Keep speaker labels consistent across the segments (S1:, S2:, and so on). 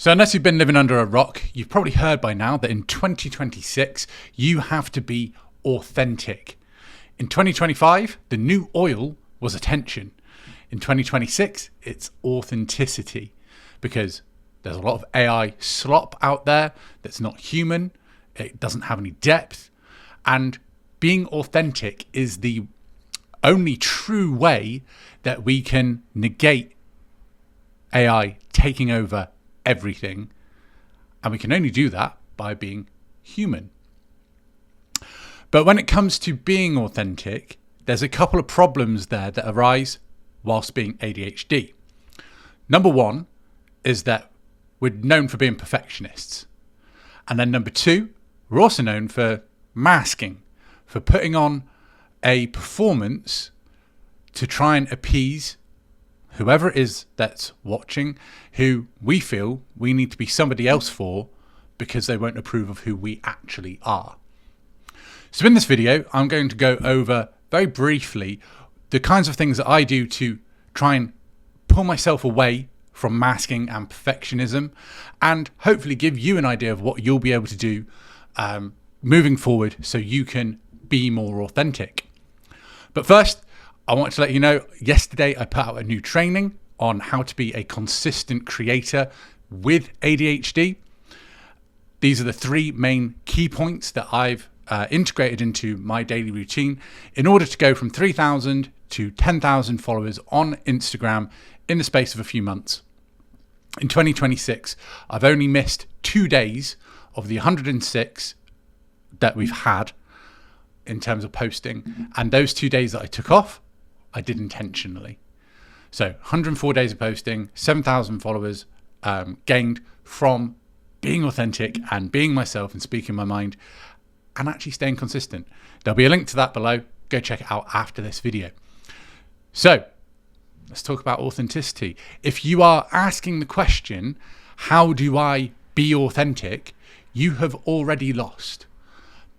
S1: So unless you've been living under a rock, you've probably heard by now that in 2026, you have to be authentic. In 2025, the new oil was attention. In 2026, it's authenticity, because there's a lot of AI slop out there that's not human. It doesn't have any depth. And being authentic is the only true way that we can negate AI taking over everything. And we can only do that by being human. But when it comes to being authentic, there's a couple of problems there that arise whilst being ADHD. Number one is that we're known for being perfectionists. And then number two, we're also known for masking, for putting on a performance to try and appease whoever it is that's watching, who we feel we need to be somebody else for because they won't approve of who we actually are. So in this video, I'm going to go over very briefly the kinds of things that I do to try and pull myself away from masking and perfectionism, and hopefully give you an idea of what you'll be able to do moving forward so you can be more authentic. But first, I want to let you know, yesterday I put out a new training on how to be a consistent creator with ADHD. These are the three main key points that I've integrated into my daily routine in order to go from 3,000 to 10,000 followers on Instagram in the space of a few months. In 2026, I've only missed 2 days of the 106 that we've had in terms of posting. And those 2 days that I took off, I did intentionally. So 104 days of posting, 7,000 followers gained from being authentic and being myself and speaking my mind and actually staying consistent. There'll be a link to that below. Go check it out after this video. So let's talk about authenticity. If you are asking the question, how do I be authentic? You have already lost.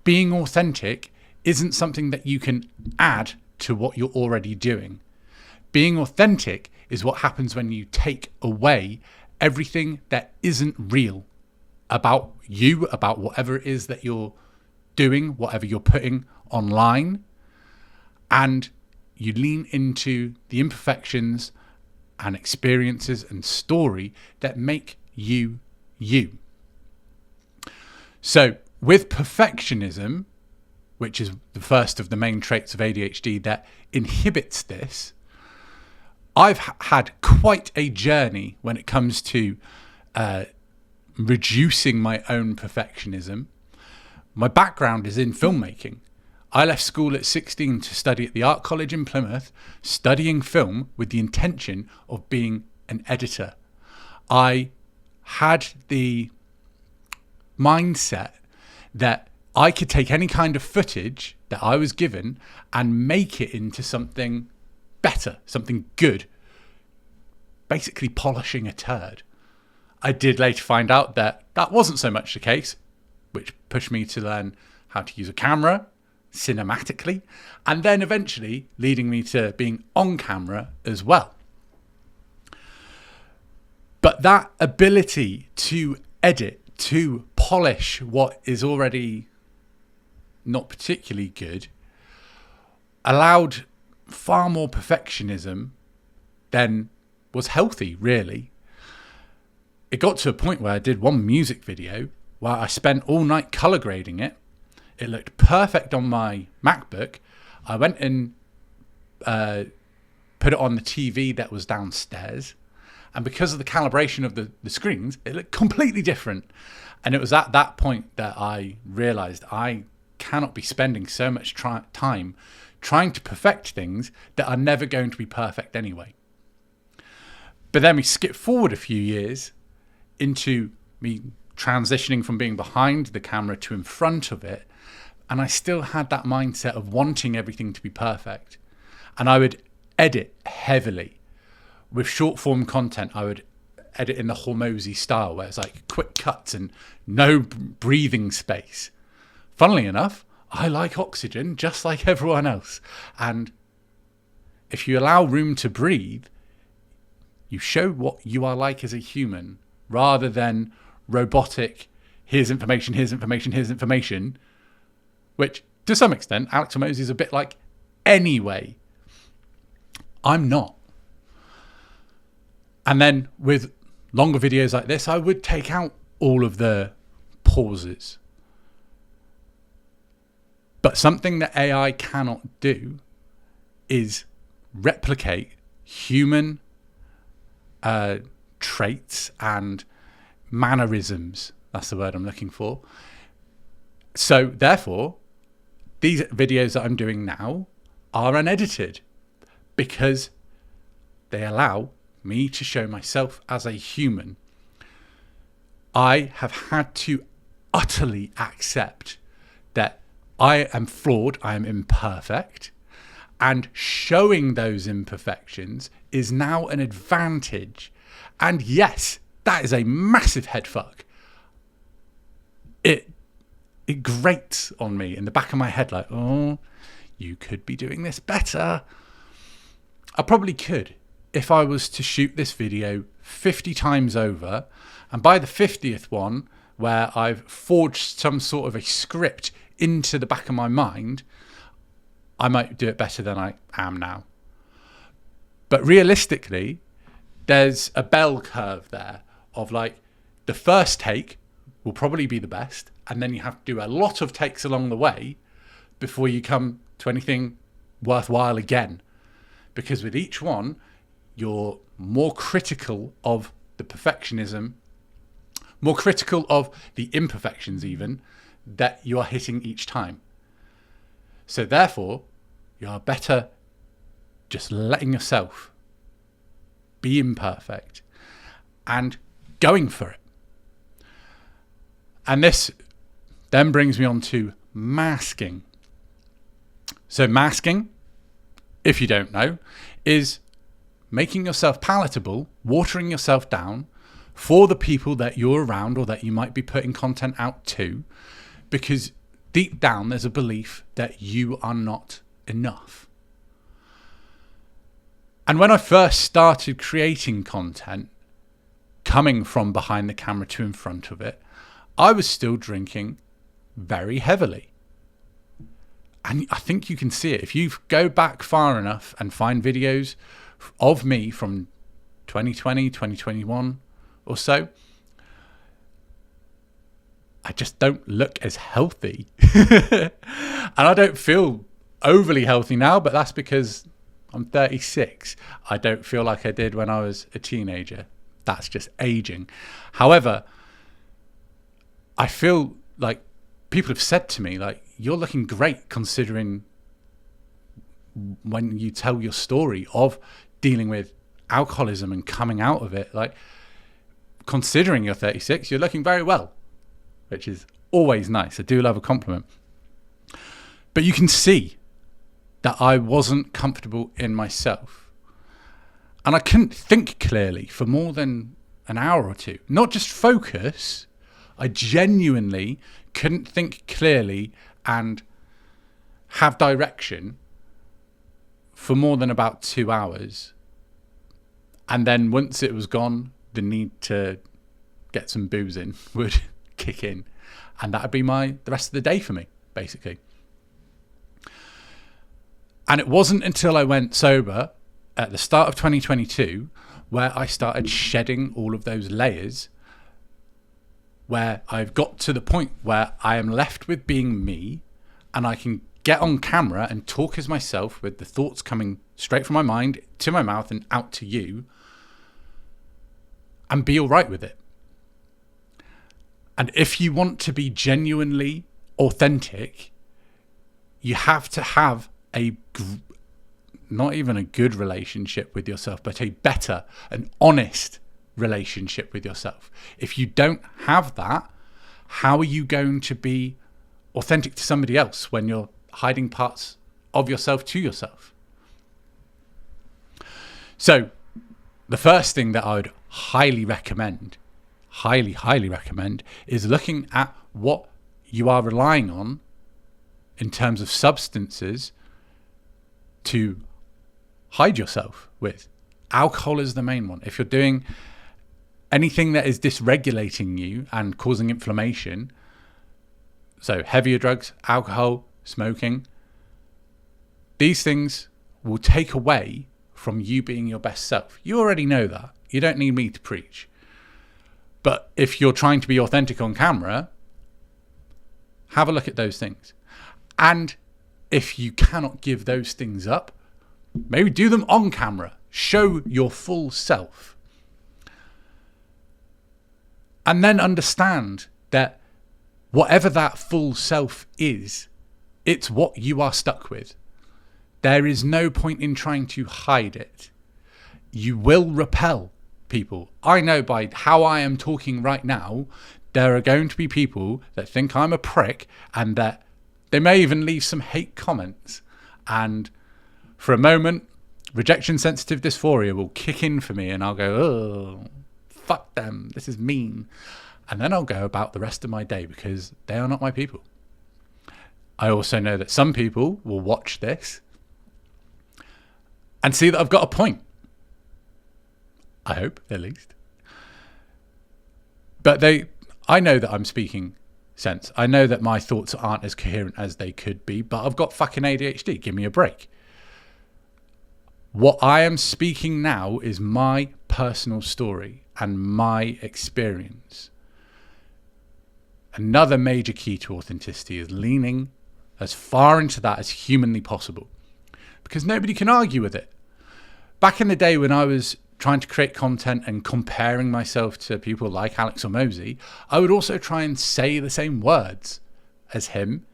S1: Being authentic isn't something that you can add to what you're already doing. Being authentic is what happens when you take away everything that isn't real about you, about whatever it is that you're doing, whatever you're putting online, and you lean into the imperfections and experiences and story that make you you. So with perfectionism, which is the first of the main traits of ADHD that inhibits this, I've had quite a journey when it comes to reducing my own perfectionism. My background is in filmmaking. I left school at 16 to study at the Art College in Plymouth, studying film with the intention of being an editor. I had the mindset that I could take any kind of footage that I was given and make it into something better, something good, basically polishing a turd. I did later find out that that wasn't so much the case, which pushed me to learn how to use a camera cinematically, and then eventually leading me to being on camera as well. But that ability to edit, to polish what is already not particularly good, allowed far more perfectionism than was healthy, really. It got to a point where I did one music video where I spent all night color grading it. It looked perfect on my MacBook. I went and put it on the TV that was downstairs. And because of the calibration of the screens, it looked completely different. And it was at that point that I realized I cannot be spending so much time trying to perfect things that are never going to be perfect anyway. But then we skip forward a few years into me transitioning from being behind the camera to in front of it. And I still had that mindset of wanting everything to be perfect. And I would edit heavily. With short form content, I would edit in the Hormozy style, where it's like quick cuts and no breathing space. Funnily enough, I like oxygen just like everyone else. And if you allow room to breathe, you show what you are like as a human rather than robotic, here's information, here's information, here's information, which to some extent Alex Hormozi is a bit like anyway. I'm not. And then with longer videos like this, I would take out all of the pauses. But something that AI cannot do is replicate human traits and mannerisms. That's the word I'm looking for. So therefore, these videos that I'm doing now are unedited because they allow me to show myself as a human. I have had to utterly accept that I am flawed, I am imperfect, and showing those imperfections is now an advantage. And yes, that is a massive head fuck. It grates on me in the back of my head like, oh, you could be doing this better. I probably could if I was to shoot this video 50 times over, and by the 50th one, where I've forged some sort of a script into the back of my mind, I might do it better than I am now. But realistically, there's a bell curve there of like the first take will probably be the best, and then you have to do a lot of takes along the way before you come to anything worthwhile again. Because with each one, you're more critical of the perfectionism, more critical of the imperfections even, that you are hitting each time. So therefore, you are better just letting yourself be imperfect and going for it. And this then brings me on to masking. So masking, if you don't know, is making yourself palatable, watering yourself down for the people that you're around or that you might be putting content out to, because deep down there's a belief that you are not enough. And when I first started creating content, coming from behind the camera to in front of it, I was still drinking very heavily. And I think you can see it. If you go back far enough and find videos of me from 2020, 2021 or so, I just don't look as healthy. And I don't feel overly healthy now, but that's because I'm 36. I don't feel like I did when I was a teenager. That's just aging. However, I feel like people have said to me, like, you're looking great considering when you tell your story of dealing with alcoholism and coming out of it, like, considering you're 36, you're looking very well, which is always nice. I do love a compliment. But you can see that I wasn't comfortable in myself. And I couldn't think clearly for more than an hour or two. Not just focus. I genuinely couldn't think clearly and have direction for more than about 2 hours. And then once it was gone, the need to get some booze in would kick in. And that would be the rest of the day for me, basically. And it wasn't until I went sober at the start of 2022 where I started shedding all of those layers, where I've got to the point where I am left with being me and I can get on camera and talk as myself with the thoughts coming straight from my mind to my mouth and out to you and be all right with it. And if you want to be genuinely authentic, you have to have not even a good relationship with yourself, but a better, an honest relationship with yourself. If you don't have that, how are you going to be authentic to somebody else when you're hiding parts of yourself to yourself? So the first thing that I would highly recommend, is looking at what you are relying on in terms of substances to hide yourself with. Alcohol is the main one. If you're doing anything that is dysregulating you and causing inflammation, so heavier drugs, alcohol, smoking, these things will take away from you being your best self. You already know that. You don't need me to preach. But if you're trying to be authentic on camera, have a look at those things. And if you cannot give those things up, maybe do them on camera. Show your full self. And then understand that whatever that full self is, it's what you are stuck with. There is no point in trying to hide it. You will repel people. I know by how I am talking right now, there are going to be people that think I'm a prick and that they may even leave some hate comments. And for a moment, rejection sensitive dysphoria will kick in for me and I'll go, oh, fuck them. This is mean. And then I'll go about the rest of my day because they are not my people. I also know that some people will watch this and see that I've got a point. I hope, at least. But I know that I'm speaking sense. I know that my thoughts aren't as coherent as they could be, but I've got fucking ADHD. Give me a break. What I am speaking now is my personal story and my experience. Another major key to authenticity is leaning as far into that as humanly possible, because nobody can argue with it. Back in the day when I was trying to create content and comparing myself to people like Alex or Mosey, I would also try and say the same words as him,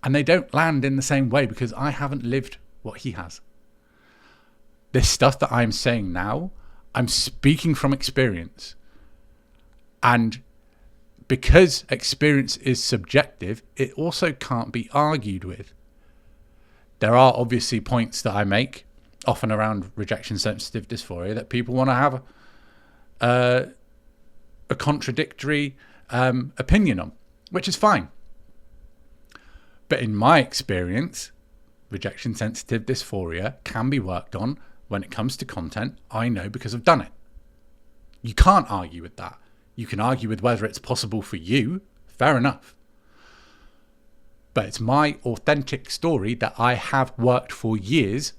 S1: and they don't land in the same way because I haven't lived what he has. This stuff that I'm saying now, I'm speaking from experience. And because experience is subjective, it also can't be argued with. There are obviously points that I make, often around rejection sensitive dysphoria, that people want to have a contradictory opinion on, which is fine. But in my experience, rejection sensitive dysphoria can be worked on when it comes to content. I know because I've done it. You can't argue with that. You can argue with whether it's possible for you. Fair enough. But it's my authentic story that I have worked for years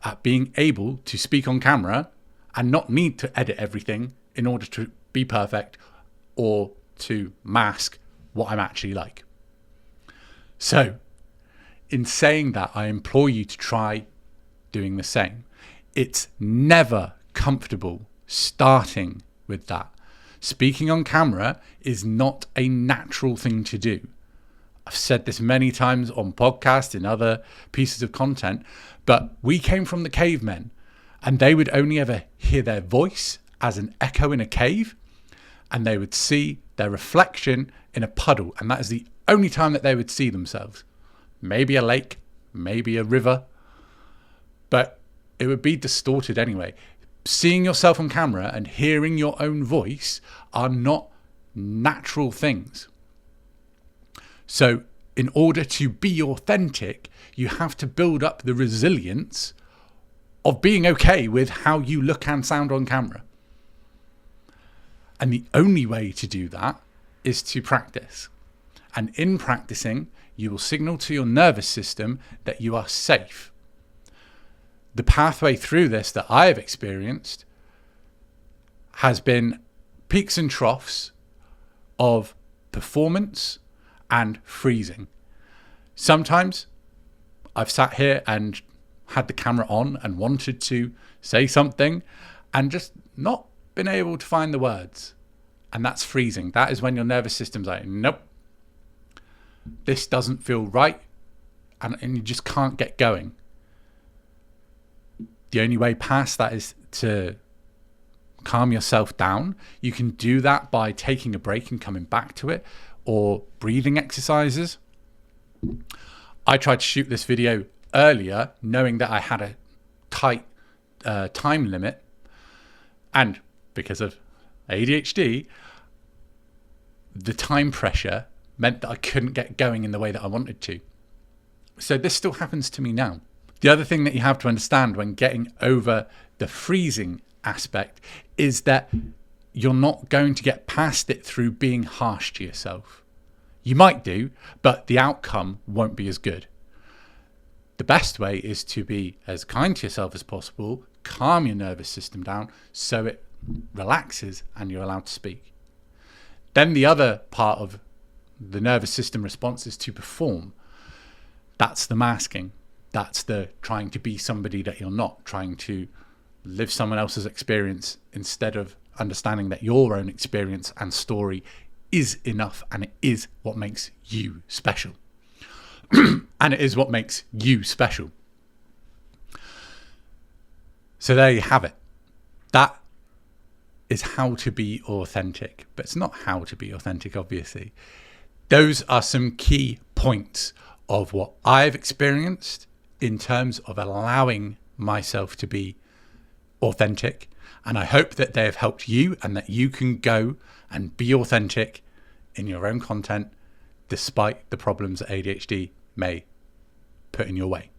S1: at being able to speak on camera and not need to edit everything in order to be perfect or to mask what I'm actually like. So, in saying that, I implore you to try doing the same. It's never comfortable starting with that. Speaking on camera is not a natural thing to do. I've said this many times on podcasts, in other pieces of content, but we came from the cavemen and they would only ever hear their voice as an echo in a cave, and they would see their reflection in a puddle, and that is the only time that they would see themselves. Maybe a lake, maybe a river, but it would be distorted anyway. Seeing yourself on camera and hearing your own voice are not natural things. So in order to be authentic, you have to build up the resilience of being okay with how you look and sound on camera. And the only way to do that is to practice. And in practicing, you will signal to your nervous system that you are safe. The pathway through this that I have experienced has been peaks and troughs of performance and freezing. Sometimes I've sat here and had the camera on and wanted to say something and just not been able to find the words. And that's freezing. That is when your nervous system's like, nope, this doesn't feel right. And you just can't get going. The only way past that is to calm yourself down. You can do that by taking a break and coming back to it, or breathing exercises. I tried to shoot this video earlier knowing that I had a tight time limit, and because of ADHD, the time pressure meant that I couldn't get going in the way that I wanted to. So this still happens to me now. The other thing that you have to understand when getting over the freezing aspect is that you're not going to get past it through being harsh to yourself. You might do, but the outcome won't be as good. The best way is to be as kind to yourself as possible, calm your nervous system down so it relaxes and you're allowed to speak. Then the other part of the nervous system response is to perform. That's the masking. That's the trying to be somebody that you're not, trying to live someone else's experience instead of understanding that your own experience and story is enough, and it is what makes you special. And it is what makes you special. So there you have it. That is how to be authentic, but it's not how to be authentic, obviously. Those are some key points of what I've experienced in terms of allowing myself to be authentic. And I hope that they have helped you and that you can go and be authentic in your own content, despite the problems that ADHD may put in your way.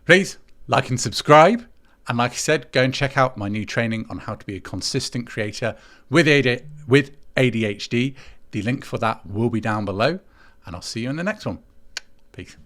S1: Please like and subscribe. And like I said, go and check out my new training on how to be a consistent creator with ADHD. The link for that will be down below. And I'll see you in the next one. Peace.